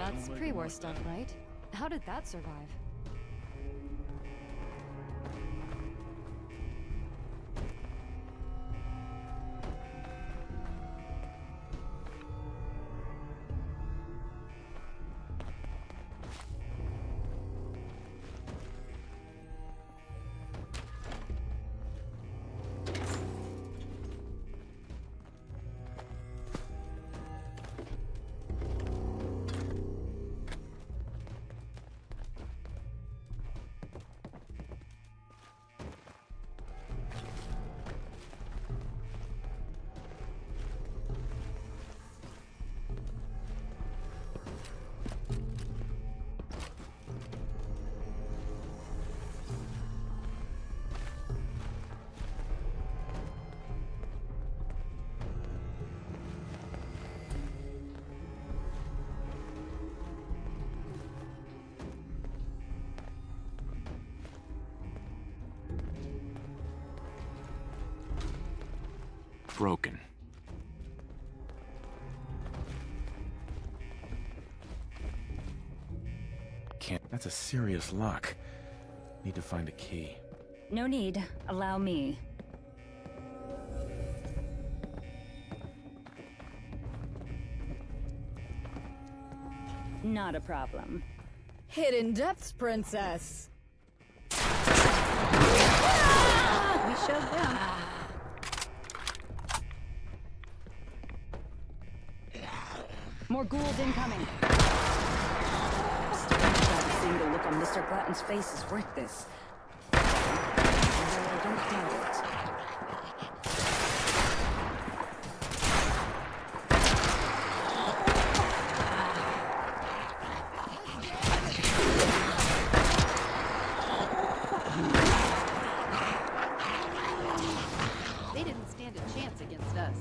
That's pre-war stuff, right? How did that survive? Broken. Can't. That's a serious lock. Need to find a key. No need. Allow me. Not a problem. Hidden depths, princess. We showed them. More ghouls incoming. Seeing the look on Mr. Glatton's face is worth this. Although I don't doubt it. They didn't stand a chance against us.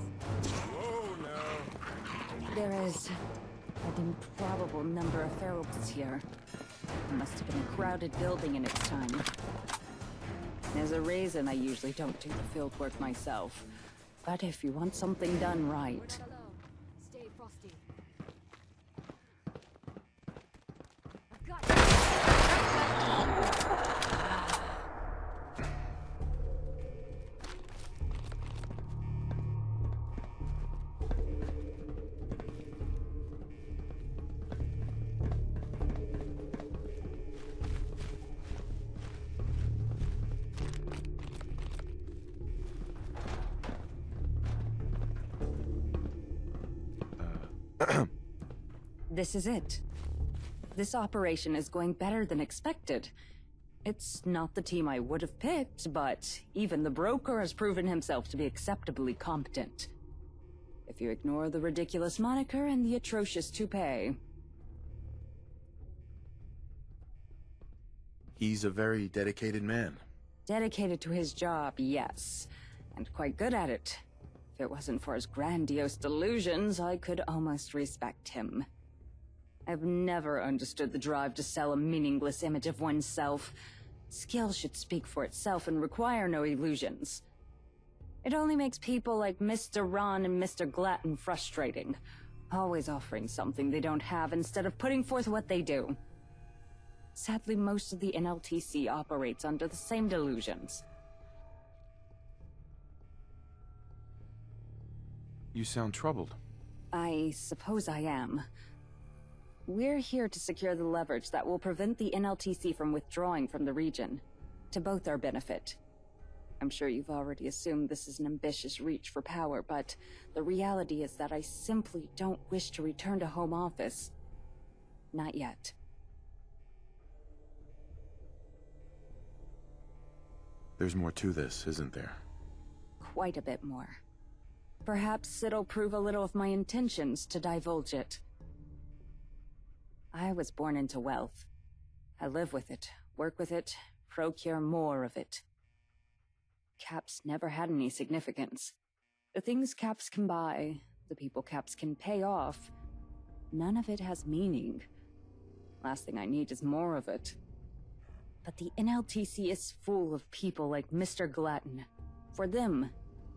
There is an improbable number of ferals here. It must have been a crowded building in its time. There's a reason I usually don't do the field work myself. But if you want something done right... Stay frosty. This is it. This operation is going better than expected. It's not the team I would have picked, but even the broker has proven himself to be acceptably competent. If you ignore the ridiculous moniker and the atrocious toupee. He's a very dedicated man. Dedicated to his job, yes. And quite good at it. If it wasn't for his grandiose delusions, I could almost respect him. I've never understood the drive to sell a meaningless image of oneself. Skill should speak for itself and require no illusions. It only makes people like Mr. Ron and Mr. Glatton frustrating, always offering something they don't have instead of putting forth what they do. Sadly, most of the NLTC operates under the same delusions. You sound troubled. I suppose I am. We're here to secure the leverage that will prevent the NLTC from withdrawing from the region, to both our benefit. I'm sure you've already assumed this is an ambitious reach for power, but the reality is that I simply don't wish to return to home office. Not yet. There's more to this, isn't there? Quite a bit more. Perhaps it'll prove a little of my intentions to divulge it. I was born into wealth. I live with it, work with it, procure more of it. Caps never had any significance. The things Caps can buy, the people Caps can pay off, none of it has meaning. Last thing I need is more of it. But the NLTC is full of people like Mr. Glatton. For them,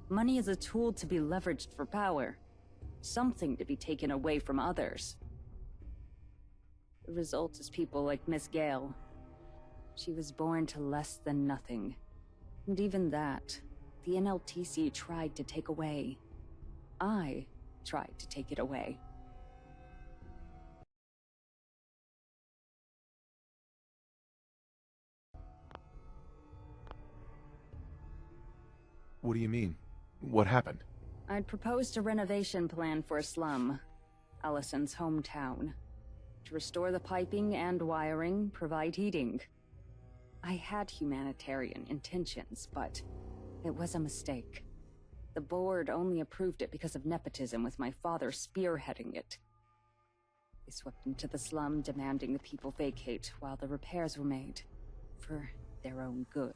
money is a tool to be leveraged for power. Something to be taken away from others. The result is people like Miss Gale. She was born to less than nothing. And even that, the NLTC tried to take away. I tried to take it away. What do you mean? What happened? I'd proposed a renovation plan for a slum, Allison's hometown, to restore the piping and wiring, provide heating. I had humanitarian intentions, but it was a mistake. The board only approved it because of nepotism, with my father spearheading it. They swept into the slum, demanding the people vacate while the repairs were made, for their own good.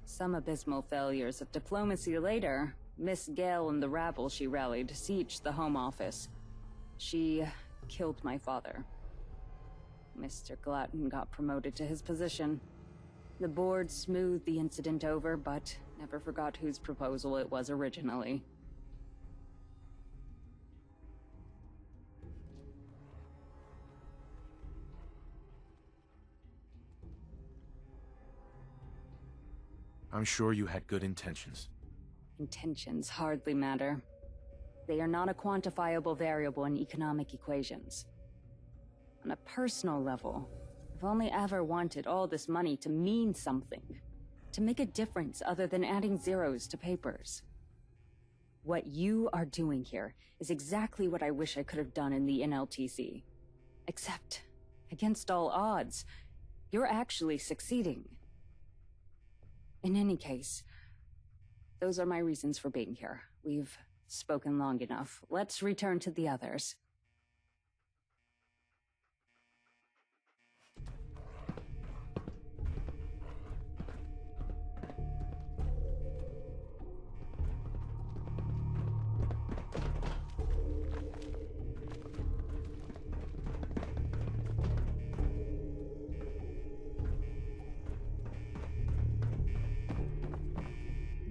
Some abysmal failures of diplomacy later, Miss Gale and the rabble she rallied sieged the Home Office. She killed my father. Mr. Glatton got promoted to his position. The board smoothed the incident over, but never forgot whose proposal it was originally. I'm sure you had good intentions. Intentions hardly matter. They are not a quantifiable variable in economic equations. On a personal level, I've only ever wanted all this money to mean something, to make a difference other than adding zeros to papers. What you are doing here is exactly what I wish I could have done in the NLTC. Except, against all odds, you're actually succeeding. In any case, those are my reasons for being here. We've spoken long enough. Let's return to the others.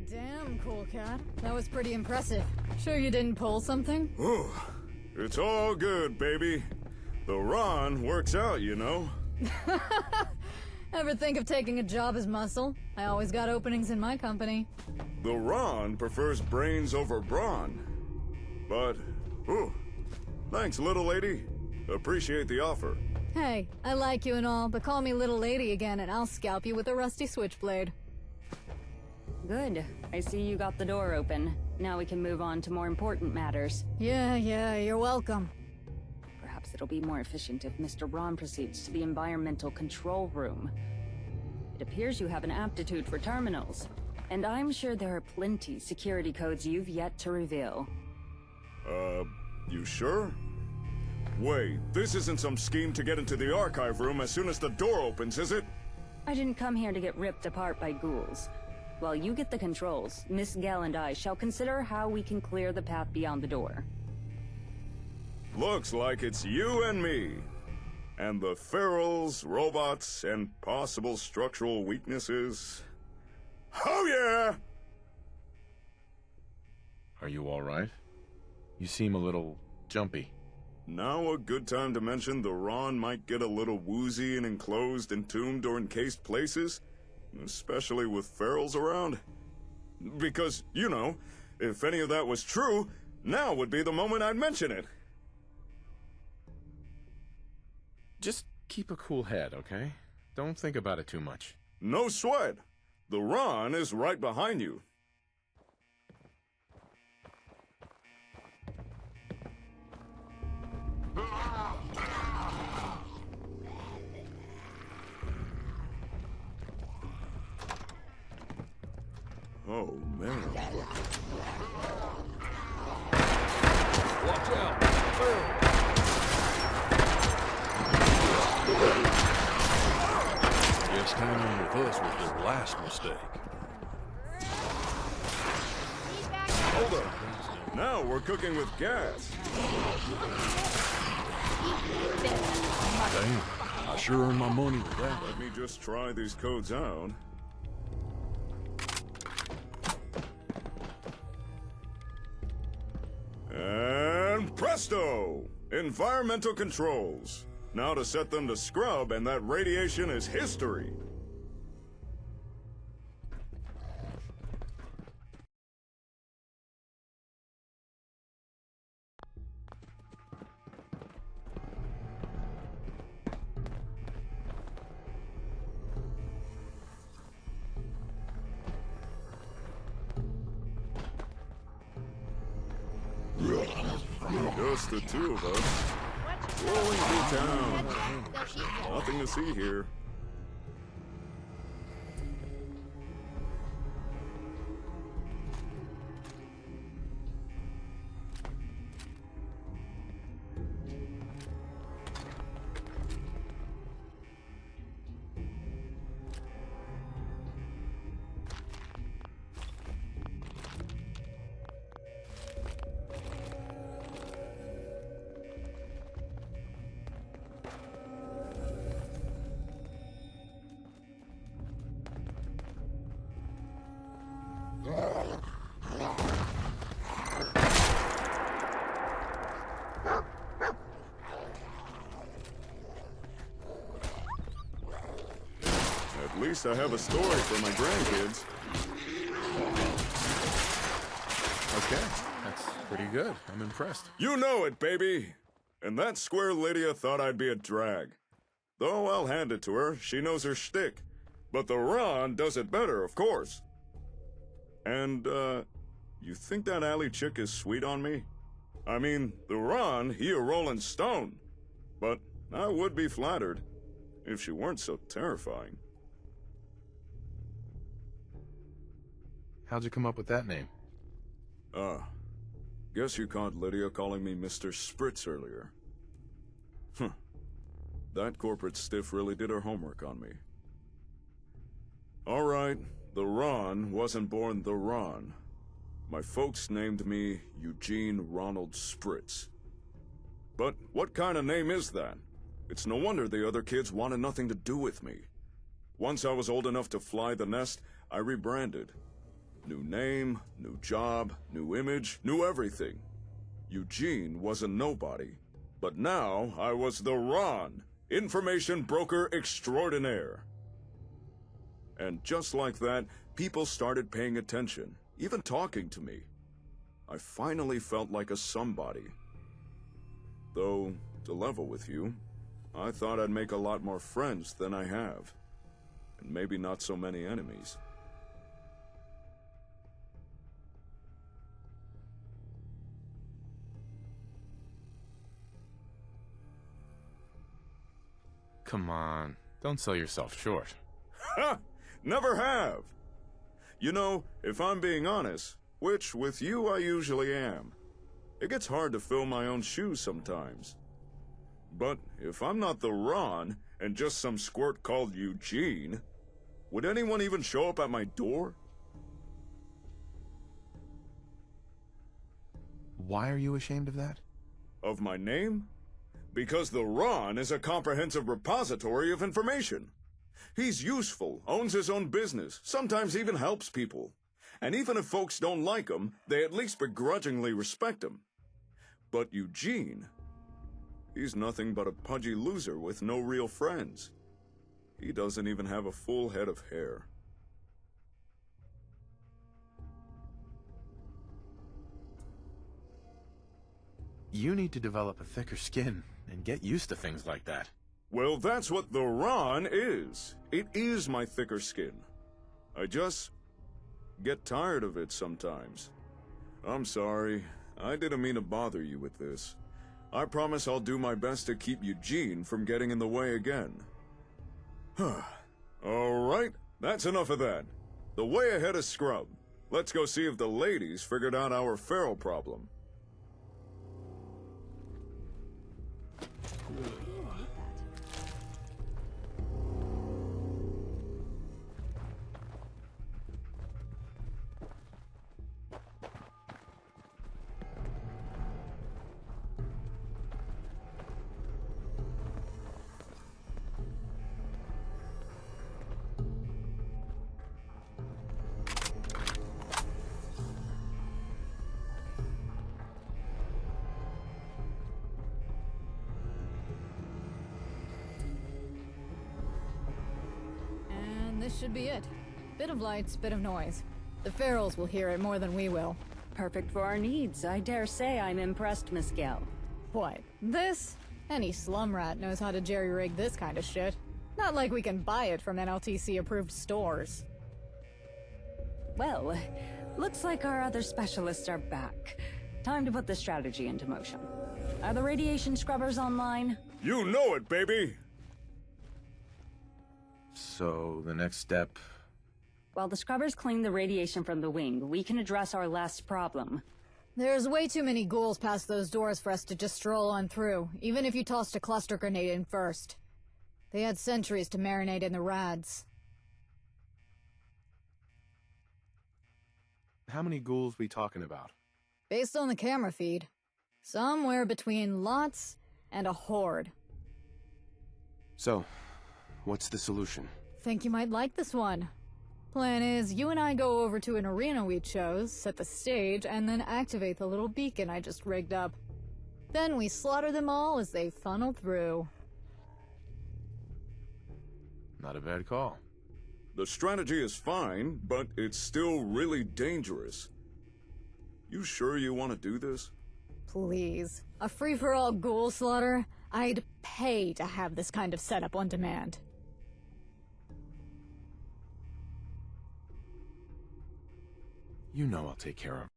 Damn, cool cat. That was pretty impressive. Sure you didn't pull something? Ooh, it's all good, baby. The Ron works out, you know. Ever think of taking a job as muscle? I always got openings in my company. The Ron prefers brains over brawn. But, ooh, thanks, little lady. Appreciate the offer. Hey, I like you and all, but call me little lady again and I'll scalp you with a rusty switchblade. Good. I see you got the door open. Now we can move on to more important matters. Yeah, you're welcome. Perhaps it'll be more efficient if Mr. Ron proceeds to the environmental control room. It appears you have an aptitude for terminals, and I'm sure there are plenty security codes you've yet to reveal. You sure? Wait, this isn't some scheme to get into the archive room as soon as the door opens, is it? I didn't come here to get ripped apart by ghouls. While you get the controls, Miss Gale and I shall consider how we can clear the path beyond the door. Looks like it's you and me. And the ferals, robots, and possible structural weaknesses. Oh yeah! Are you all right? You seem a little jumpy. Now a good time to mention the Ron might get a little woozy in enclosed, entombed, or encased places? Especially with ferals around. Because, you know, if any of that was true, now would be the moment I'd mention it. Just keep a cool head, okay? Don't think about it too much. No sweat. The Ron is right behind you. Oh, man. Watch out! Guess hanging with us was their last mistake. Hold up. Now we're cooking with gas. Damn, I sure earned my money with that. Let me just try these codes out. And presto! Environmental controls. Now to set them to scrub, and that radiation is history. Just the two of us. Rolling through town. Nothing to see here. At least I have a story for my grandkids. Okay, that's pretty good. I'm impressed. You know it, baby! And that square Lydia thought I'd be a drag. Though I'll hand it to her, she knows her shtick. But the Ron does it better, of course. And, you think that alley chick is sweet on me? I mean, the Ron, he a rolling stone. But I would be flattered if she weren't so terrifying. How'd you come up with that name? Guess you caught Lydia calling me Mr. Spritz earlier. That corporate stiff really did her homework on me. All right, the Ron wasn't born the Ron. My folks named me Eugene Ronald Spritz. But what kind of name is that? It's no wonder the other kids wanted nothing to do with me. Once I was old enough to fly the nest, I rebranded. New name, new job, new image, new everything. Eugene was a nobody. But now I was the Ron, information broker extraordinaire. And just like that, people started paying attention, even talking to me. I finally felt like a somebody. Though, to level with you, I thought I'd make a lot more friends than I have. And maybe not so many enemies. Come on, don't sell yourself short. Ha! Never have! You know, if I'm being honest, which with you I usually am, it gets hard to fill my own shoes sometimes. But if I'm not the Ron, and just some squirt called Eugene, would anyone even show up at my door? Why are you ashamed of that? Of my name? Because the Ron is a comprehensive repository of information. He's useful, owns his own business, sometimes even helps people. And even if folks don't like him, they at least begrudgingly respect him. But Eugene, he's nothing but a pudgy loser with no real friends. He doesn't even have a full head of hair. You need to develop a thicker skin and get used to things like that. Well, that's what the Ron is. It is my thicker skin. I just get tired of it sometimes. I'm sorry. I didn't mean to bother you with this. I promise I'll do my best to keep Eugene from getting in the way again. All right, that's enough of that. The way ahead is scrub. Let's go see if the ladies figured out our feral problem. this should be it. Bit of lights, bit of noise. The ferals will hear it more than we will. Perfect for our needs. I dare say I'm impressed, Miss Gale. What? This? Any slum rat knows how to jerry-rig this kind of shit. Not like we can buy it from NLTC-approved stores. Well, looks like our other specialists are back. Time to put the strategy into motion. Are the radiation scrubbers online? You know it, baby! So, the next step... While the scrubbers clean the radiation from the wing, we can address our last problem. There's way too many ghouls past those doors for us to just stroll on through, even if you tossed a cluster grenade in first. They had sentries to marinate in the rads. How many ghouls we talking about? Based on the camera feed, somewhere between lots and a horde. So, what's the solution? Think you might like this one. Plan is, you and I go over to an arena we chose, set the stage, and then activate the little beacon I just rigged up. Then we slaughter them all as they funnel through. Not a bad call. The strategy is fine, but it's still really dangerous. You sure you want to do this? Please. A free-for-all ghoul slaughter? I'd pay to have this kind of setup on demand. You know I'll take care of.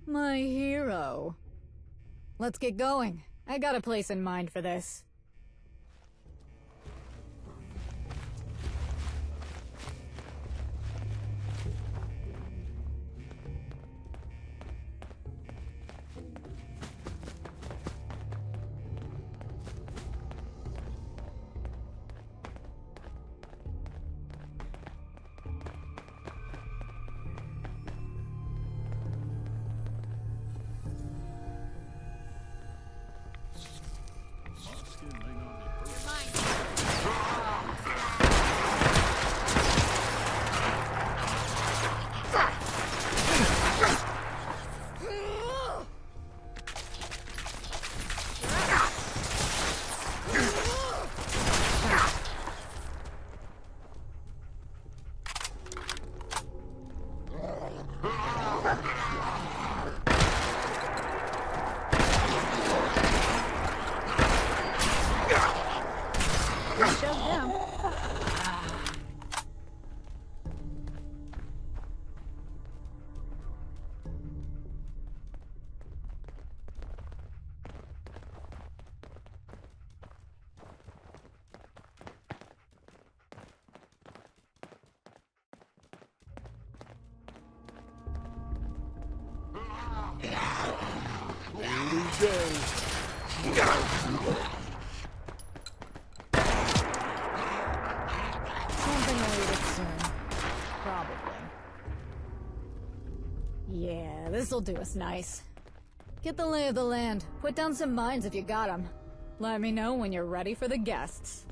My hero. Let's get going. I got a place in mind for this. Something will eat it soon. Probably. Yeah, this'll do us nice. Get the lay of the land. Put down some mines if you got 'em. Let me know when you're ready for the guests.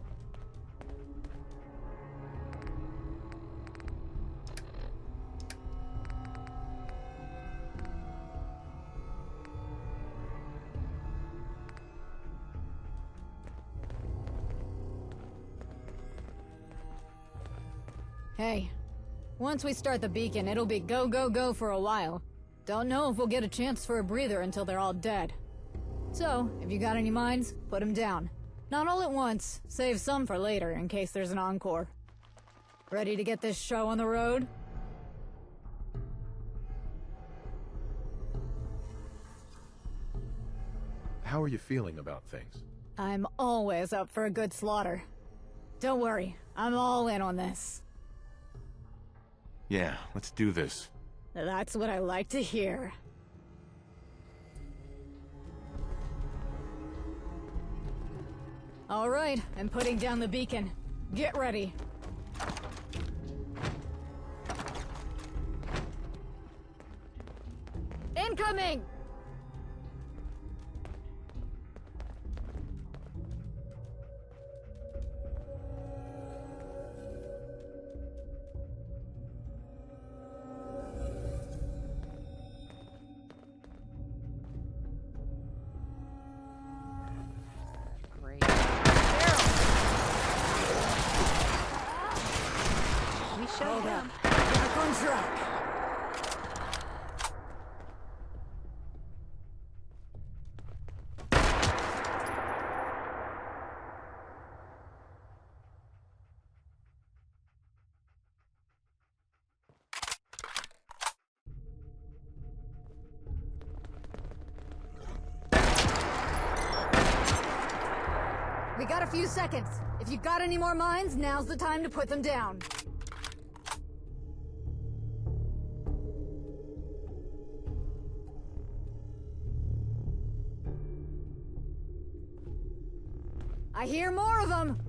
Hey, once we start the beacon, it'll be go, go, go for a while. Don't know if we'll get a chance for a breather until they're all dead. So, if you got any mines, put them down. Not all at once, save some for later in case there's an encore. Ready to get this show on the road? How are you feeling about things? I'm always up for a good slaughter. Don't worry, I'm all in on this. Yeah, let's do this. That's what I like to hear. All right, I'm putting down the beacon. Get ready. Incoming! We got a few seconds. If you got any more mines, now's the time to put them down. I hear more of them!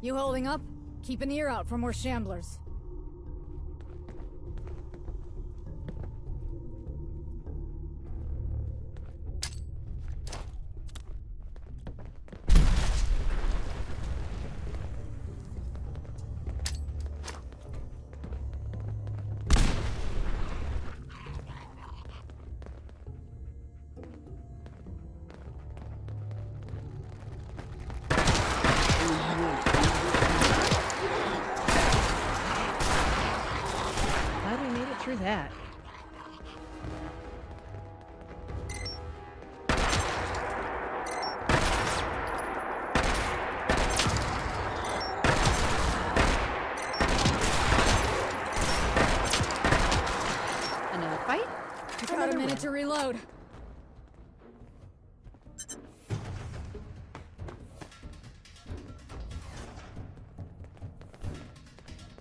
You holding up? Keep an ear out for more shamblers. Glad we made it through that. Another fight? Got a minute to reload.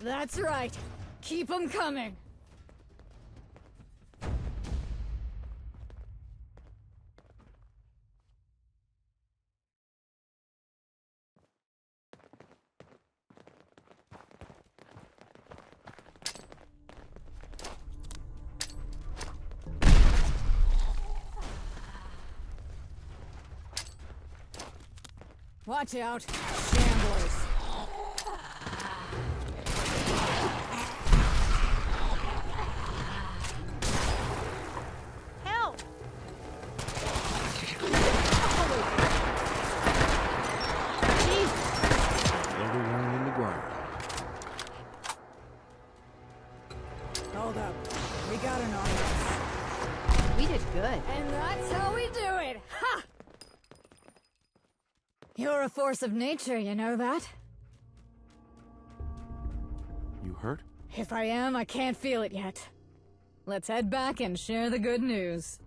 That's right. Keep them coming. Watch out, shamblers. Help! Everyone in the ground. Hold up. We got an audience. We did good. And that's how we do it! Ha! You're a force of nature, you know that? You hurt? If I am, I can't feel it yet. Let's head back and share the good news.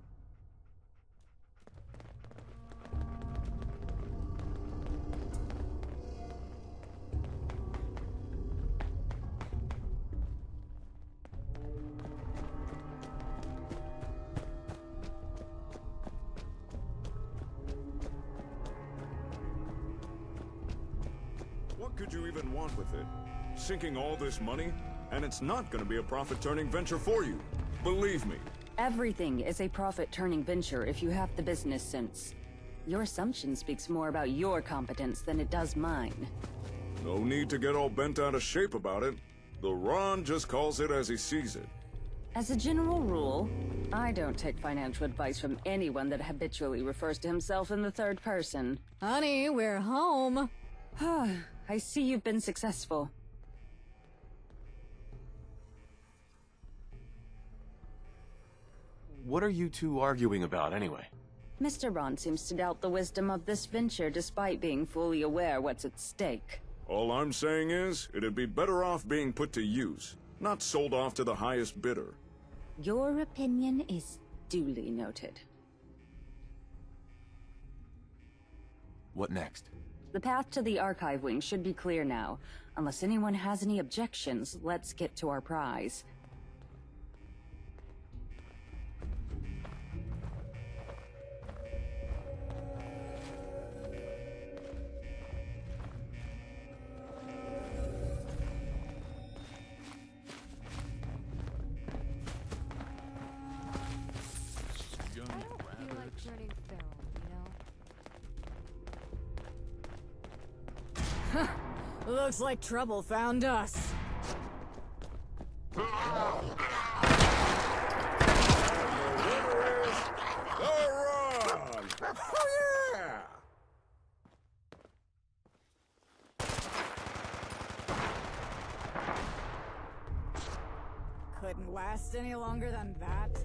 What could you even want with it? Sinking all this money? And it's not gonna be a profit-turning venture for you. Believe me. Everything is a profit-turning venture if you have the business sense. Your assumption speaks more about your competence than it does mine. No need to get all bent out of shape about it. The Ron just calls it as he sees it. As a general rule, I don't take financial advice from anyone that habitually refers to himself in the third person. Honey, we're home. I see you've been successful. What are you two arguing about, anyway? Mr. Ron seems to doubt the wisdom of this venture despite being fully aware what's at stake. All I'm saying is, it'd be better off being put to use, not sold off to the highest bidder. Your opinion is duly noted. What next? The path to the archive wing should be clear now. Unless anyone has any objections, let's get to our prize. I don't feel like turning feral, you know? Looks like trouble found us. The winner is the Ron! Oh yeah! Couldn't last any longer than that.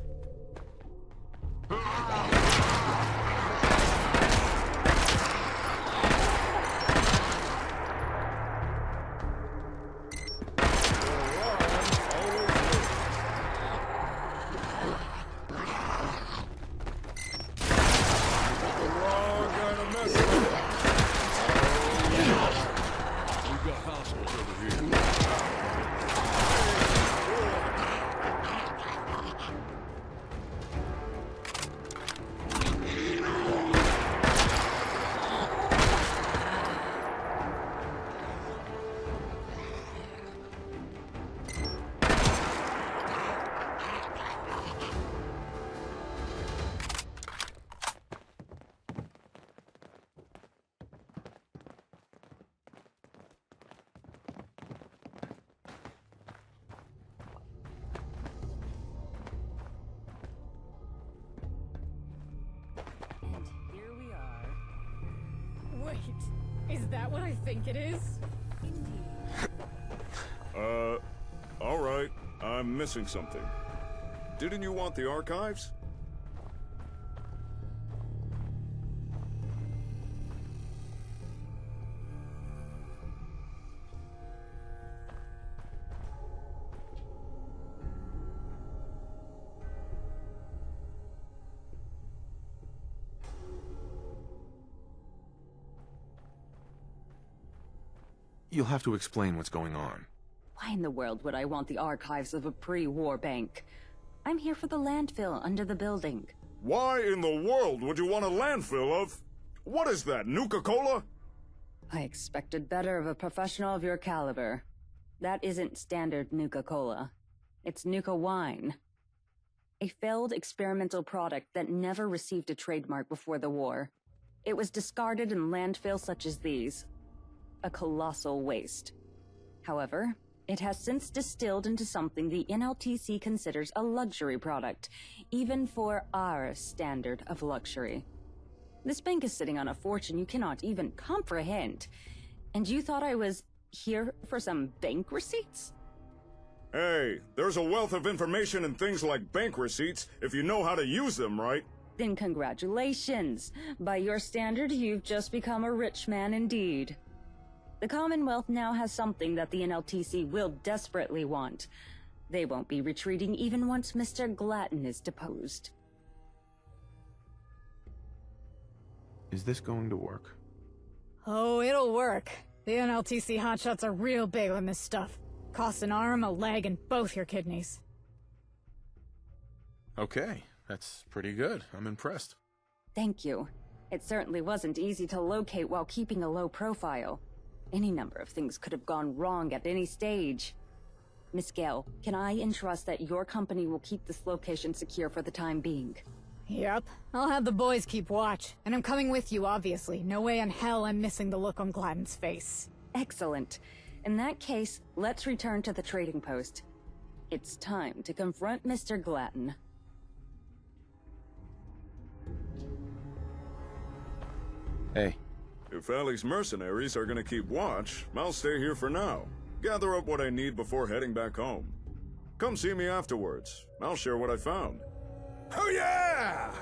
Is that what I think it is? Alright. I'm missing something. Didn't you want the archives? You'll have to explain what's going on. Why in the world would I want the archives of a pre-war bank? I'm here for the landfill under the building. Why in the world would you want a landfill of... What is that, Nuka-Cola? I expected better of a professional of your caliber. That isn't standard Nuka-Cola. It's Nuka wine. A failed experimental product that never received a trademark before the war. It was discarded in landfills such as these. A colossal waste. However, it has since distilled into something the NLTC considers a luxury product, even for our standard of luxury. This bank is sitting on a fortune you cannot even comprehend. And you thought I was here for some bank receipts? Hey, there's a wealth of information in things like bank receipts if you know how to use them, right? Then congratulations. By your standard, you've just become a rich man indeed. The Commonwealth now has something that the NLTC will desperately want. They won't be retreating even once Mr. Glatton is deposed. Is this going to work? Oh, it'll work. The NLTC hotshots are real big on this stuff. Costs an arm, a leg, and both your kidneys. Okay, that's pretty good. I'm impressed. Thank you. It certainly wasn't easy to locate while keeping a low profile. Any number of things could have gone wrong at any stage. Miss Gale, can I entrust that your company will keep this location secure for the time being? Yep. I'll have the boys keep watch. And I'm coming with you, obviously. No way in hell I'm missing the look on Gladden's face. Excellent. In that case, let's return to the trading post. It's time to confront Mr. Glatton. Hey, If Allie's mercenaries are gonna keep watch, I'll stay here for now. Gather up what I need before heading back home. Come see me afterwards. I'll share what I found. Oh yeah!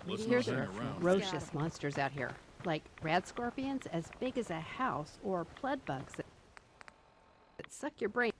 Here's a ferocious monsters out here. Like rad scorpions as big as a house, or pled bugs that suck your brain.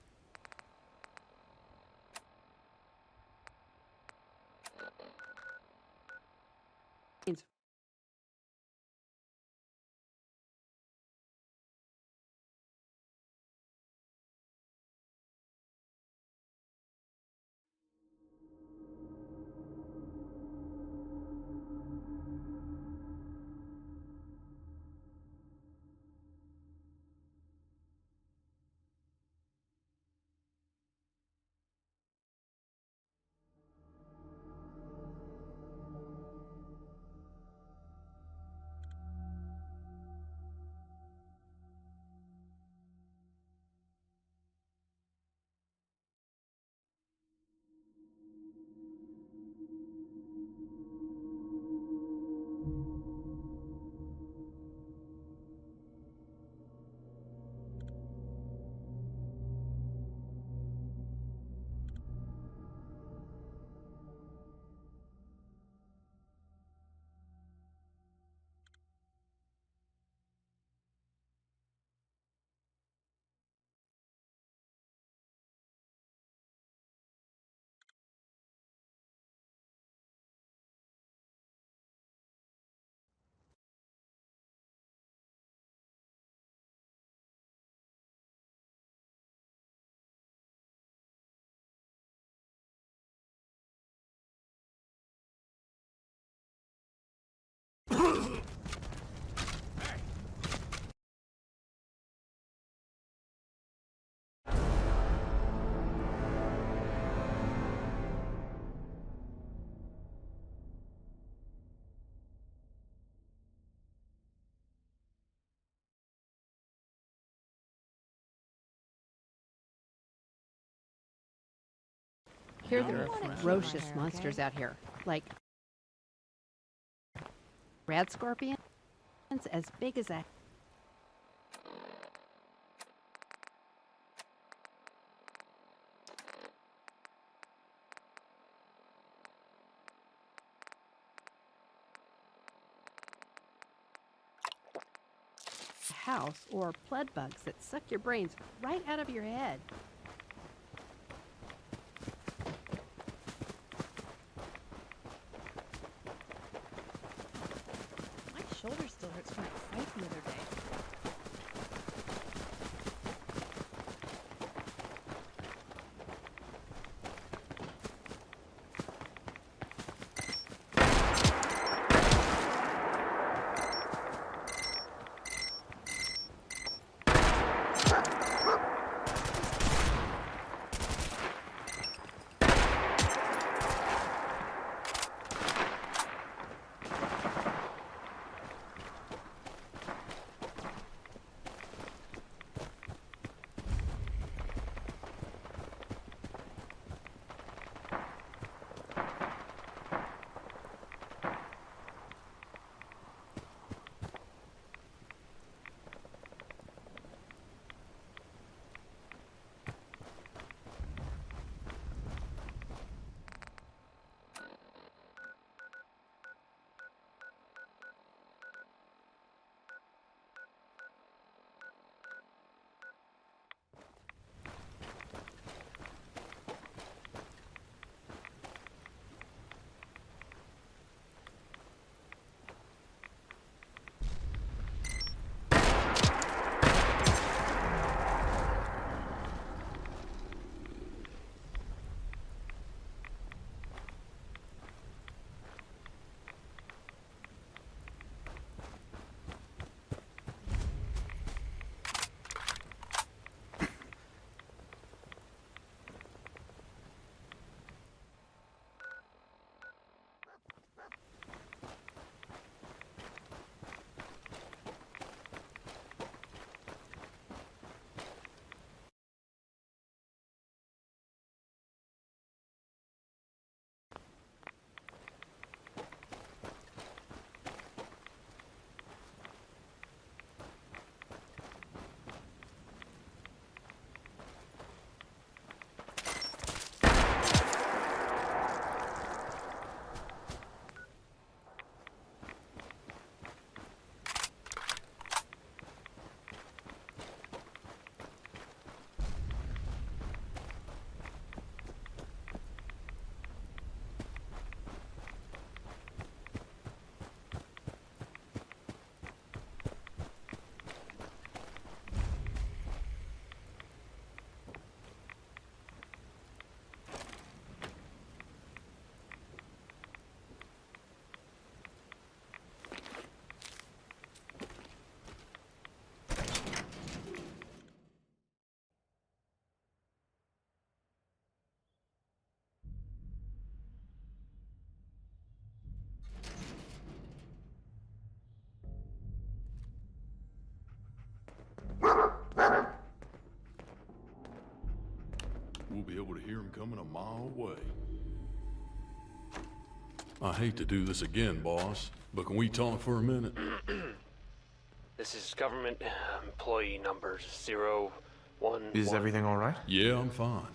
Here there are ferocious monsters out here, like rad scorpions as big as a house, or pled bugs that suck your brains right out of your head. My shoulder still hurts from that fight the other day. We'll be able to hear him coming a mile away. I hate to do this again, boss, but can we talk for a minute? This is government employee number 011. Is everything all right? Yeah, I'm fine.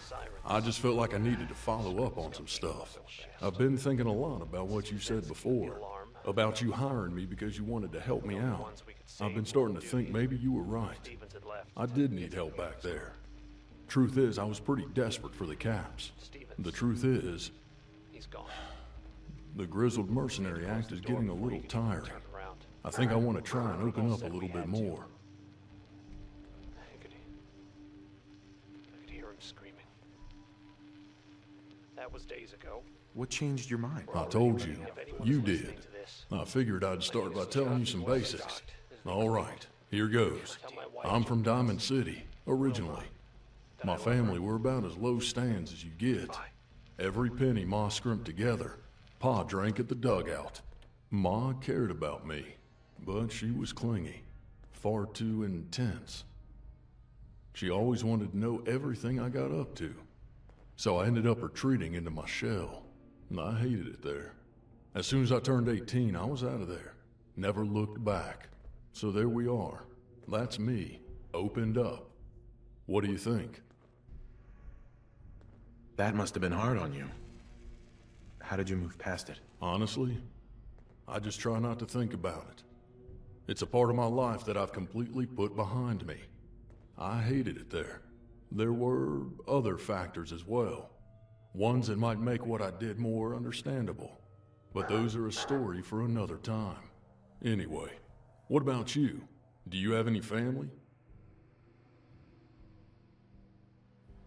I just felt like I needed to follow up on some stuff. I've been thinking a lot about what you said before, about you hiring me because you wanted to help me out. I've been starting to think maybe you were right. I did need help back there. Truth is, I was pretty desperate for the caps. The truth is, He's gone. the grizzled mercenary act is getting a little tiring. I think I want to try and open up a little bit more. I could hear him screaming. That was days ago. What changed your mind? I told you. You did. I figured I'd start by telling you some basics. All right, here goes. I'm from Diamond City, originally. My family were about as low stands as you get. Every penny Ma scrimped together, Pa drank at the dugout. Ma cared about me, but she was clingy, far too intense. She always wanted to know everything I got up to. So I ended up retreating into my shell. I hated it there. As soon as I turned 18, I was out of there. Never looked back. So there we are. That's me, opened up. What do you think? That must have been hard on you. How did you move past it? Honestly, I just try not to think about it. It's a part of my life that I've completely put behind me. I hated it there. There were other factors as well. Ones that might make what I did more understandable. But those are a story for another time. Anyway, what about you? Do you have any family?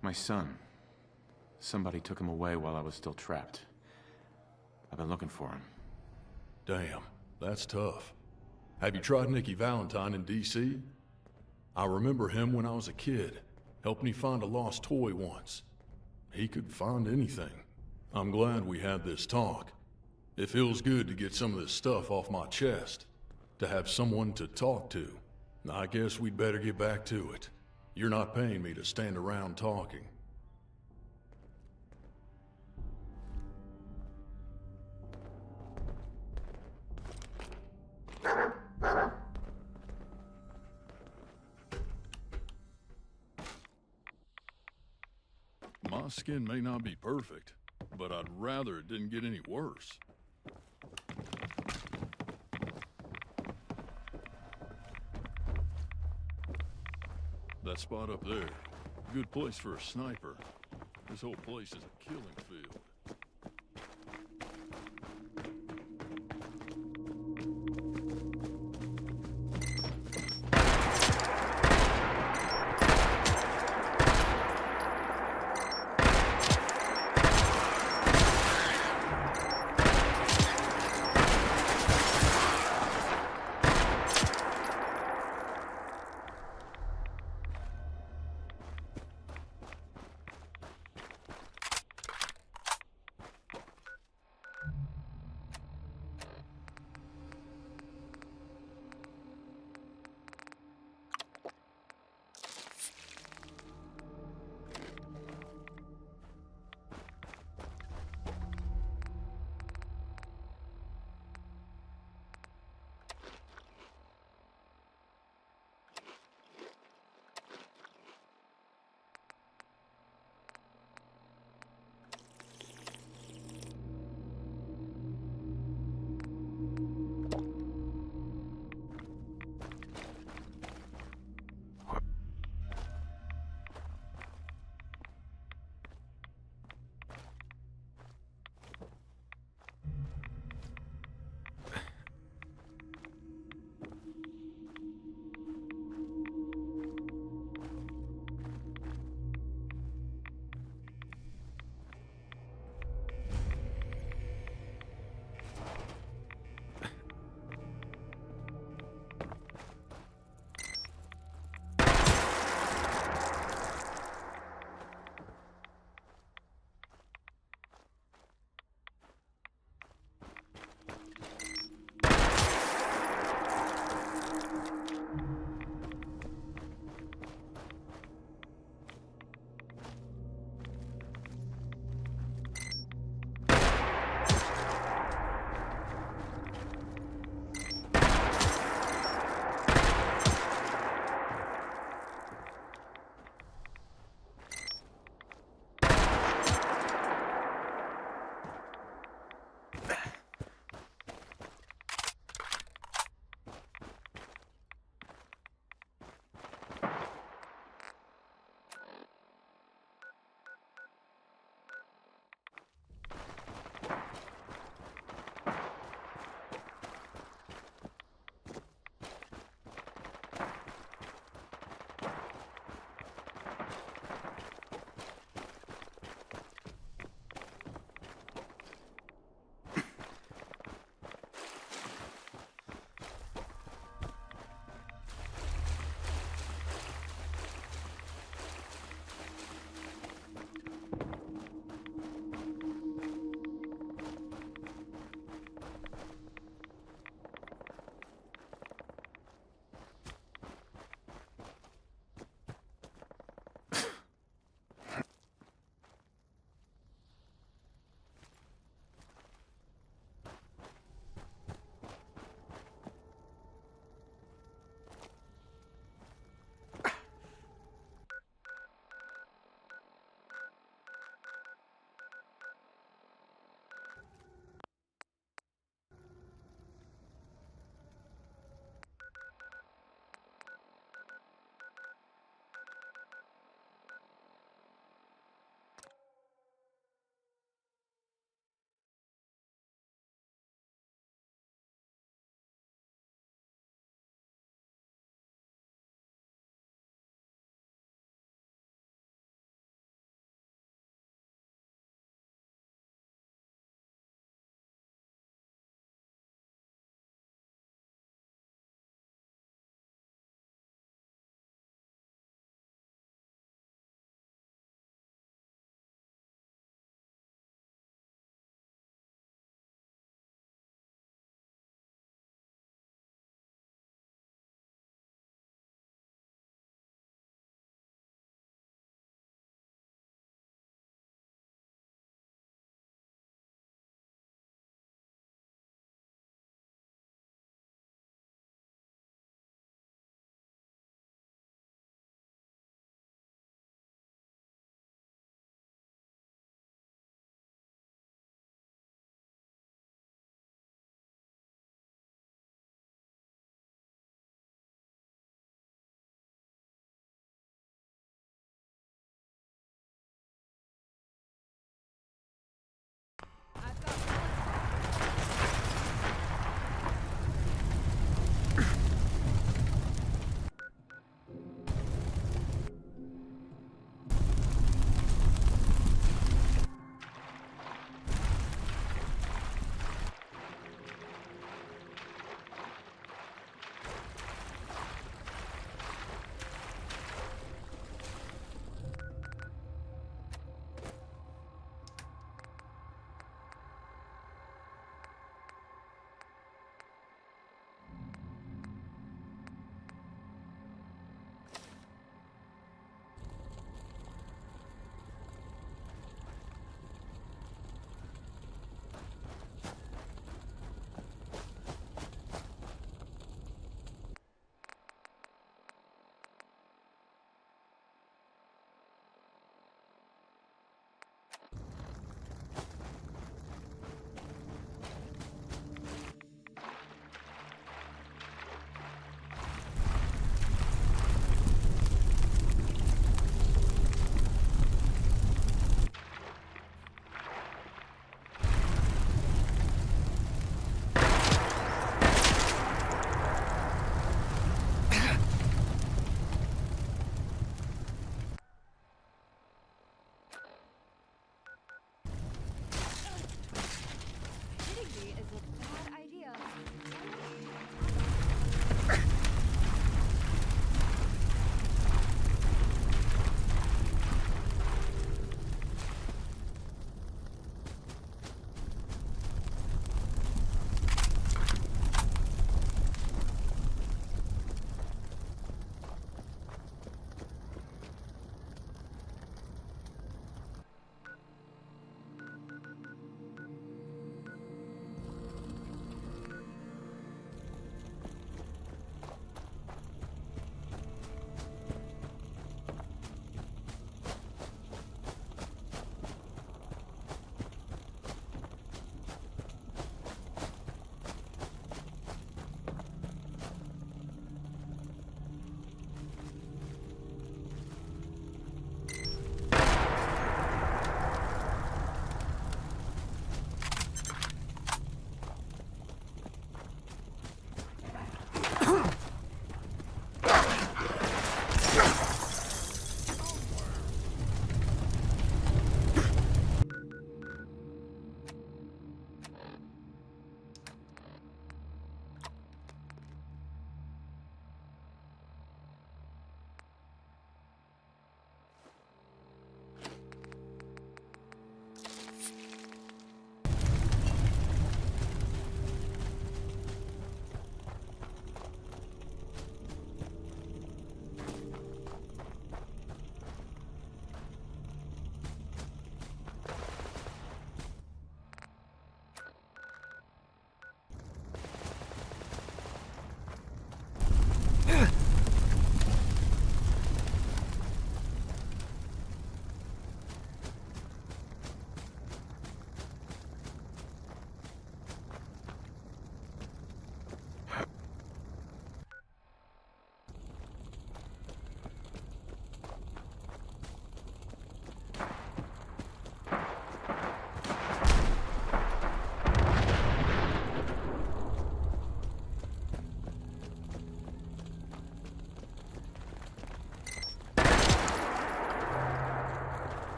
My son. Somebody took him away while I was still trapped. I've been looking for him. Damn, that's tough. Have you tried Nicky Valentine in D.C.? I remember him when I was a kid. Helped me find a lost toy once. He could find anything. I'm glad we had this talk. It feels good to get some of this stuff off my chest. To have someone to talk to. I guess we'd better get back to it. You're not paying me to stand around talking. My skin may not be perfect, but I'd rather it didn't get any worse. That spot up there, good place for a sniper. This whole place is a killing field.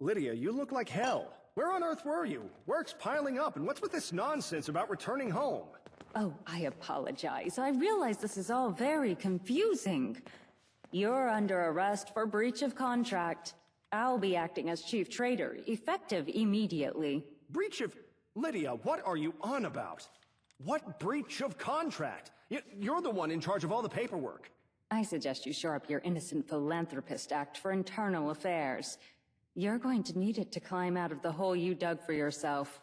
Lydia, you look like hell. Where on earth were you? Work's piling up, and what's with this nonsense about returning home? Oh, I apologize. I realize this is all very confusing. You're under arrest for breach of contract. I'll be acting as chief trader, effective immediately. Breach of... Lydia, what are you on about? What breach of contract? You're the one in charge of all the paperwork. I suggest you shore up your innocent philanthropist act for internal affairs. You're going to need it to climb out of the hole you dug for yourself.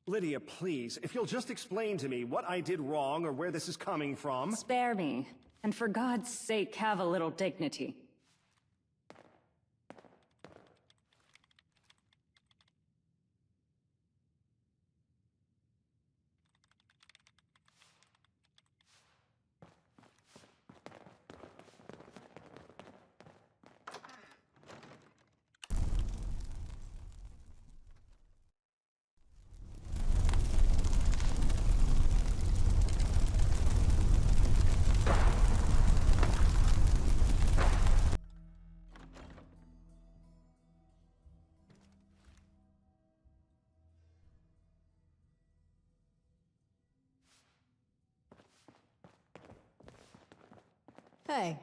Lydia, please, if you'll just explain to me what I did wrong or where this is coming from... Spare me, and for God's sake, have a little dignity. Hey.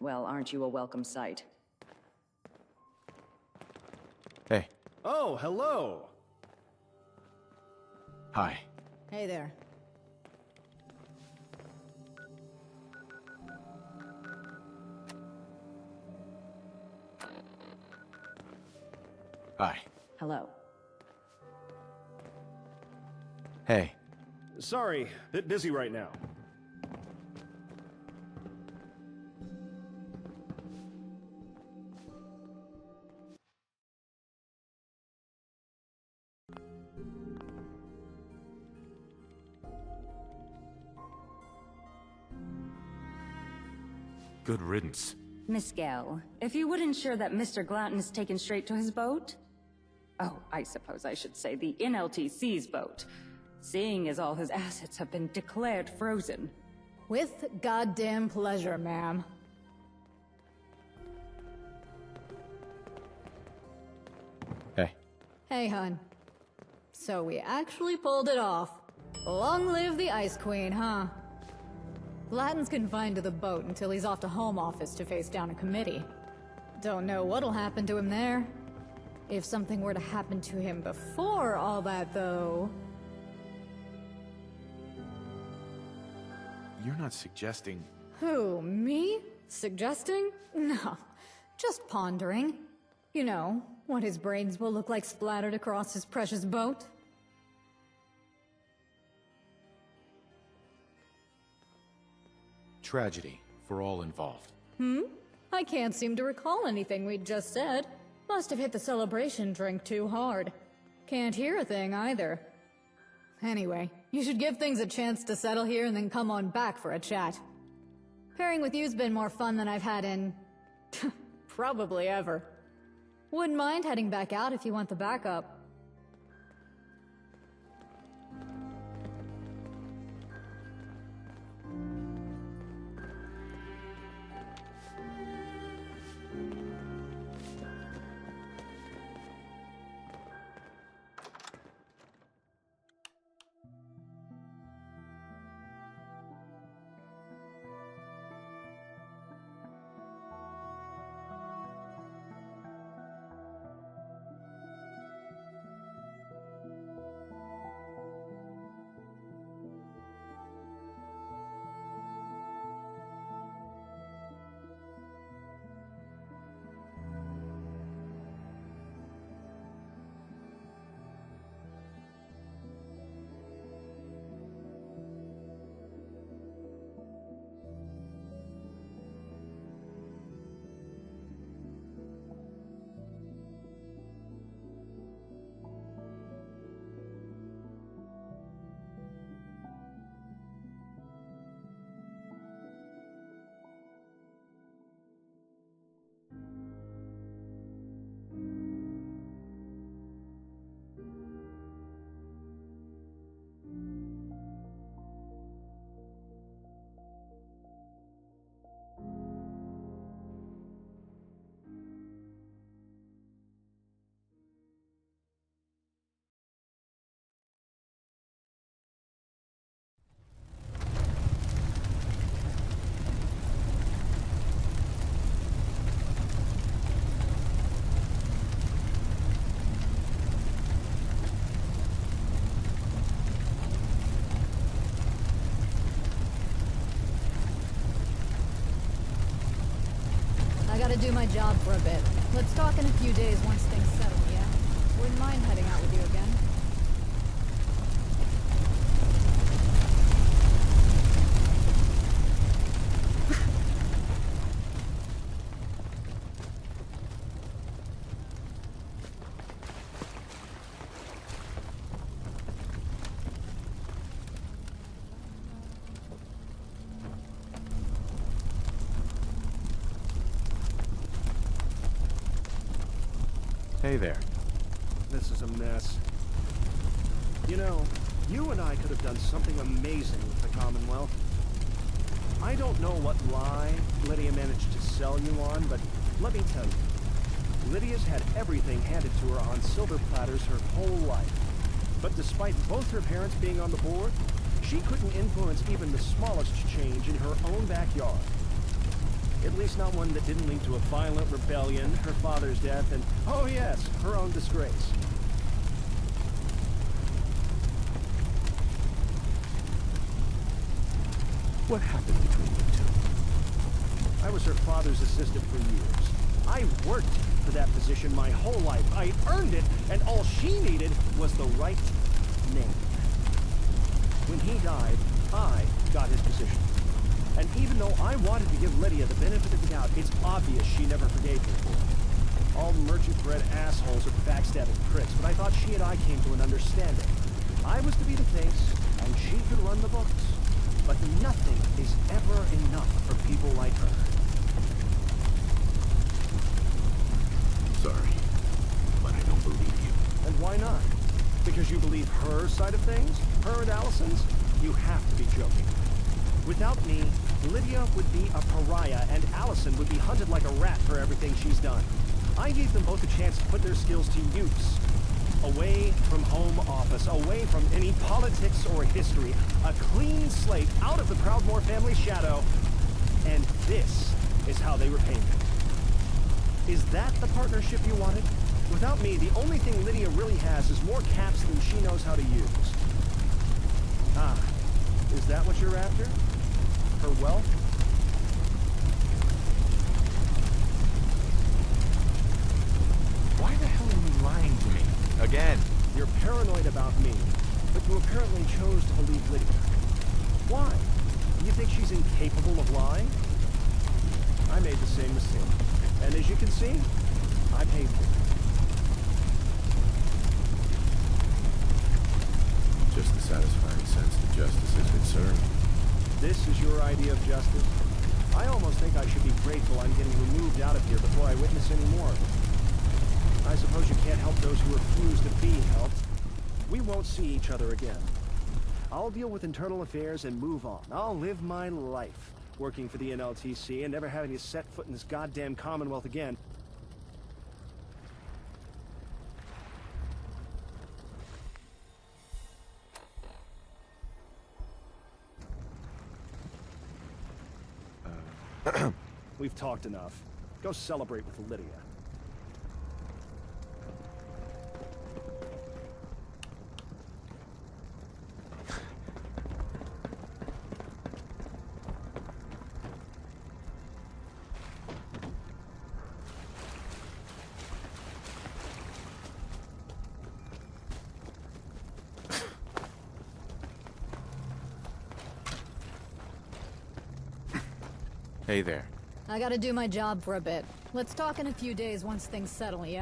Well, aren't you a welcome sight? Hey. Oh, hello. Hi. Hey there. Hi. Hello. Hey. Sorry, bit busy right now. Good riddance. Miss Gale, if you would ensure that Mr. Glanton is taken straight to his boat? Oh, I suppose I should say the NLTC's boat, seeing as all his assets have been declared frozen. With goddamn pleasure, ma'am. Hey. Hey, hun. So we actually pulled it off. Long live the Ice Queen, huh? Glatton's confined to the boat until he's off to Home Office to face down a committee. Don't know what'll happen to him there. If something were to happen to him before all that, though... You're not suggesting... Who, me? Suggesting? No, just pondering. You know, what his brains will look like splattered across his precious boat. Tragedy for all involved. I can't seem to recall anything we'd just said. Must have hit the celebration drink too hard. Can't hear a thing either. Anyway, you should give things a chance to settle here and then come on back for a chat. Pairing with you's been more fun than I've had in... probably ever. Wouldn't mind heading back out if you want the backup. do my job for a bit. Let's talk in a few days once things settle, yeah? Wouldn't mind heading out with you again. Hey there. This is a mess. You know, you and I could have done something amazing with the Commonwealth. I don't know what lie Lydia managed to sell you on, but let me tell you. Lydia's had everything handed to her on silver platters her whole life. But despite both her parents being on the board, she couldn't influence even the smallest change in her own backyard. At least not one that didn't lead to a violent rebellion, her father's death, and, oh yes, her own disgrace. What happened between you two? I was her father's assistant for years. I worked for that position my whole life. I earned it, and all she needed was the right name. When he died, I got his position. And even though I wanted to give Lydia the benefit of the doubt, it's obvious she never forgave me for it. All merchant-bred assholes are backstabbing pricks, but I thought she and I came to an understanding. I was to be the face, and she could run the books. But nothing is ever enough for people like her. Sorry, but I don't believe you. And why not? Because you believe her side of things? Her and Allison's? You have to be joking. Without me, Lydia would be a pariah, and Allison would be hunted like a rat for everything she's done. I gave them both a chance to put their skills to use. Away from home office, away from any politics or history. A clean slate out of the Proudmoore family shadow. And this is how they repay me. Is that the partnership you wanted? Without me, the only thing Lydia really has is more caps than she knows how to use. Ah, is that what you're after? Her wealth? Why the hell are you lying to me? Again? You're paranoid about me, but you apparently chose to believe Lydia. Why? You think she's incapable of lying? I made the same mistake. And as you can see, I paid for it. Just the satisfying sense that justice has been served. This is your idea of justice? I almost think I should be grateful I'm getting removed out of here before I witness any more of it. I suppose you can't help those who refuse to be helped. We won't see each other again. I'll deal with internal affairs and move on. I'll live my life, working for the NLTC and never having to set foot in this goddamn Commonwealth again. We've talked enough. Go celebrate with Lydia. Hey there. I gotta do my job for a bit. Let's talk in a few days once things settle, yeah?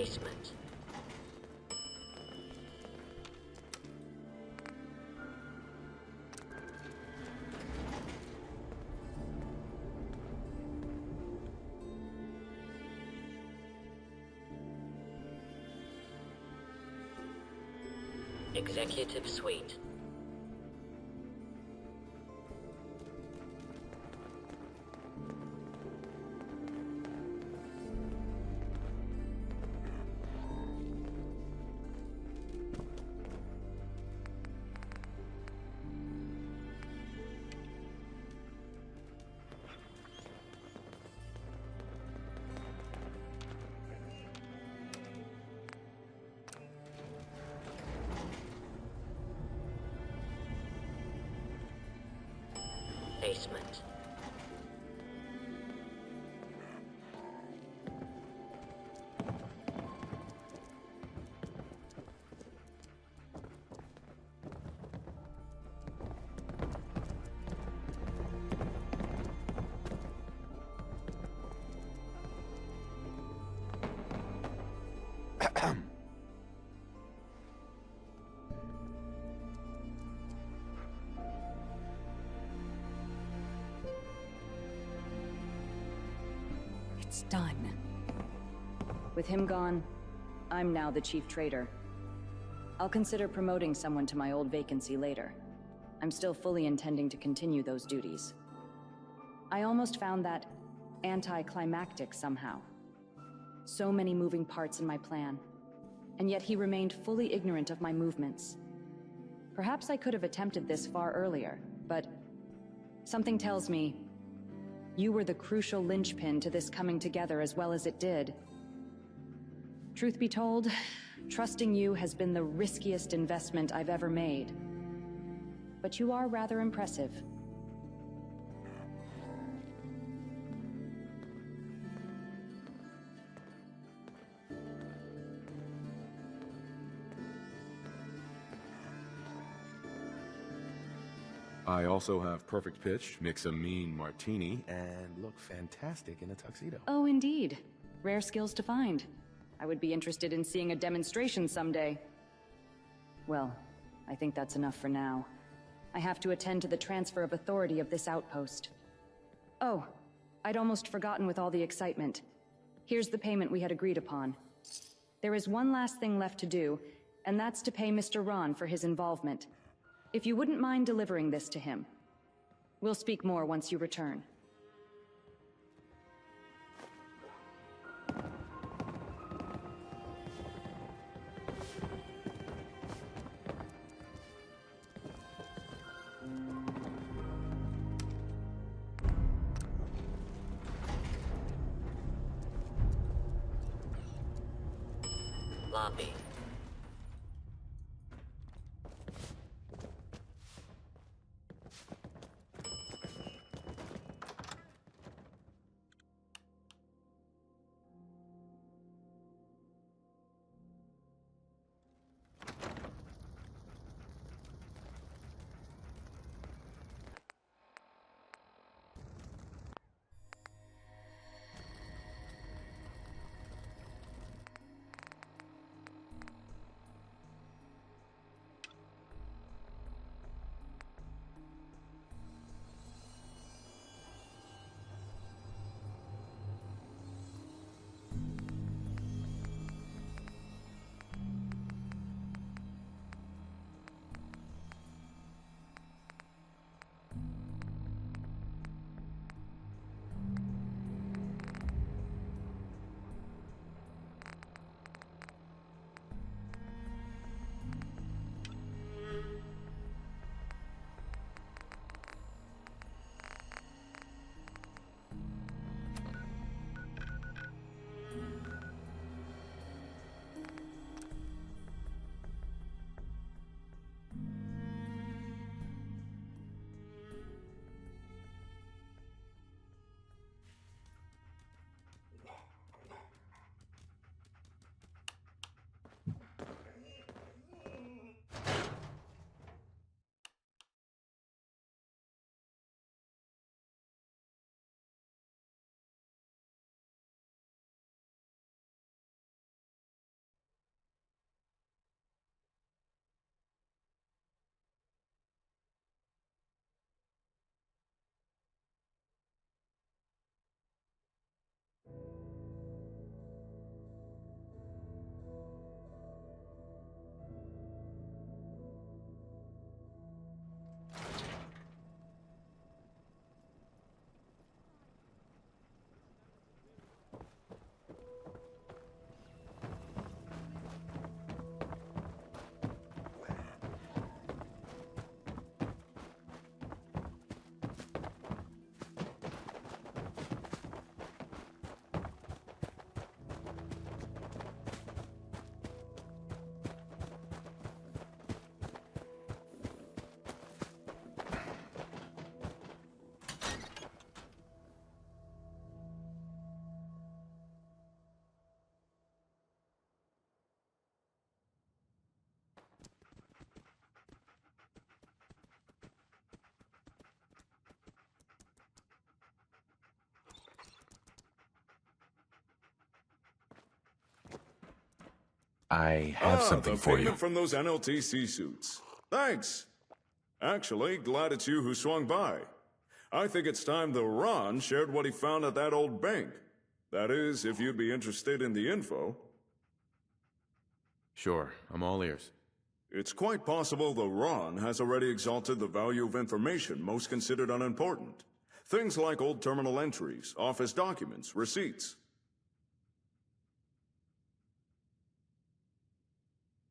Basement. Executive Suite. Basement. It's done. With him gone, I'm now the chief trader. I'll consider promoting someone to my old vacancy later. I'm still fully intending to continue those duties. I almost found that anticlimactic somehow. So many moving parts in my plan, and yet he remained fully ignorant of my movements. Perhaps I could have attempted this far earlier, but something tells me you were the crucial linchpin to this coming together as well as it did. Truth be told, trusting you has been the riskiest investment I've ever made. But you are rather impressive. I also have perfect pitch, mix a mean martini, and look fantastic in a tuxedo. Oh, indeed. Rare skills to find. I would be interested in seeing a demonstration someday. Well, I think that's enough for now. I have to attend to the transfer of authority of this outpost. Oh, I'd almost forgotten with all the excitement. Here's the payment we had agreed upon. There is one last thing left to do, and that's to pay Mr. Ron for his involvement. If you wouldn't mind delivering this to him. We'll speak more once you return. Lobby. I have something for you. The payment from those NLTC suits. Thanks. Actually, glad it's you who swung by. I think it's time the Ron shared what he found at that old bank. That is, if you'd be interested in the info. Sure, I'm all ears. It's quite possible the Ron has already exalted the value of information most considered unimportant. Things like old terminal entries, office documents, receipts.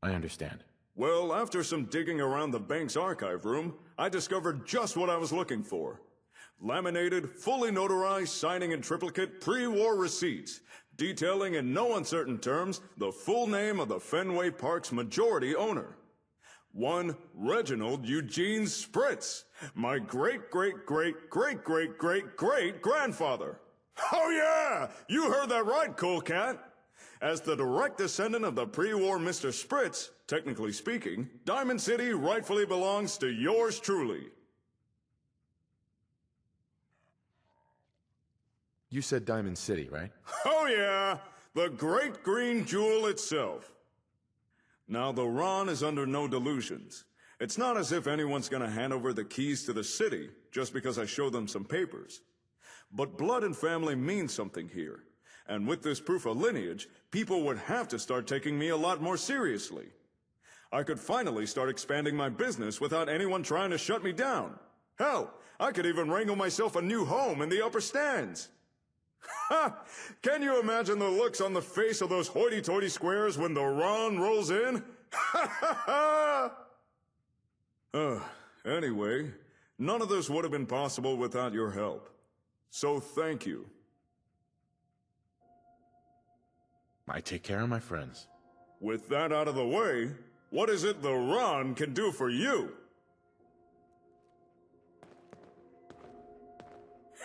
I understand. Well, after some digging around the bank's archive room, I discovered just what I was looking for. Laminated, fully notarized, signing in triplicate, pre-war receipts, detailing in no uncertain terms the full name of the Fenway Park's majority owner. One Reginald Eugene Spritz, my great-great-great-great-great-great-great-grandfather. Oh yeah! You heard that right, cool cat! As the direct descendant of the pre-war Mr. Spritz, technically speaking, Diamond City rightfully belongs to yours truly. You said Diamond City, right? Oh yeah! The great green jewel itself. Now, the Ron is under no delusions. It's not as if anyone's gonna hand over the keys to the city just because I show them some papers. But blood and family mean something here. And with this proof of lineage, people would have to start taking me a lot more seriously. I could finally start expanding my business without anyone trying to shut me down. Hell, I could even wrangle myself a new home in the upper stands. Ha! Can you imagine the looks on the face of those hoity-toity squares when the Ron rolls in? Ha ha ha! Anyway, none of this would have been possible without your help. So thank you. I take care of my friends. With that out of the way, what is it the Ron can do for you?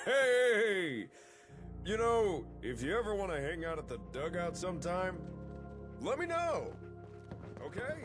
Hey! You know, if you ever want to hang out at the dugout sometime, let me know. Okay?